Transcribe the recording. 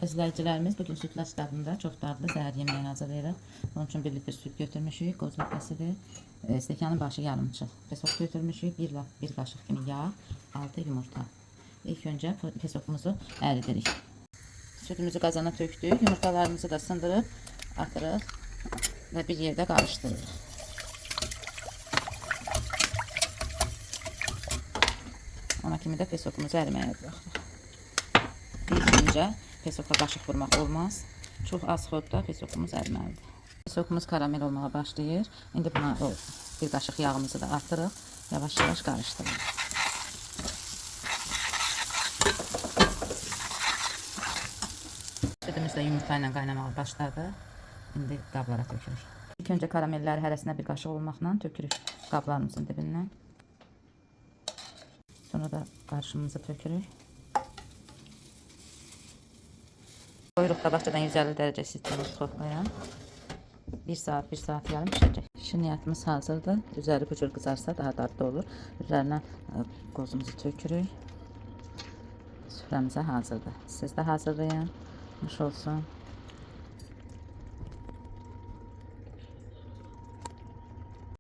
İzləyicilərimiz bugün sütlaç dadında çox dadlı səhər yeməyi hazırlayırıq. Bunun üçün 1 litr süt götürmüşük, qoz ləkəsidir, stəkanın başı yarımçıq. Pesok götürmüşük, 1 qaşıq kimi yağ, 6 yumurta. İlk öncə pesokumuzu əridirik. Sütümüzü qazana tökdük, yumurtalarımızı da sındırıb atırıq və bir yerdə qarışdırırıq. Ona kimi də pesokumuzu əriməyə buraxırıq. İlk öncə pesoka qaşıq vurmaq olmaz. Çox az xodda pesokumuz əriməlidir. Pesokumuz karamel olmağa başlayır. İndi buna bir qaşıq yağımızı da atırıq. Yavaş-yavaş qarışdırırıq. Sütümüz də yumurta ilə qaynamağa başladı. İndi qablara tökürük. İlk öncə karamelləri hərəsinə bir qaşıq olmaqla tökürük qablarımızın dibindən. Sonra da qarışımımızı tökürük. Qoyuruq qabaqcadan 150 dərəcə istidə soğuqlaya. 1 saat yarım pişəcək. Şirniyyatımız hazırdır. Üzəri bu cür qızarsa daha dadlı olur. Üzərinə qozumuzu tökürük. Süfrəmizə hazırdır. Siz də hazırlayın. Xoş olsun.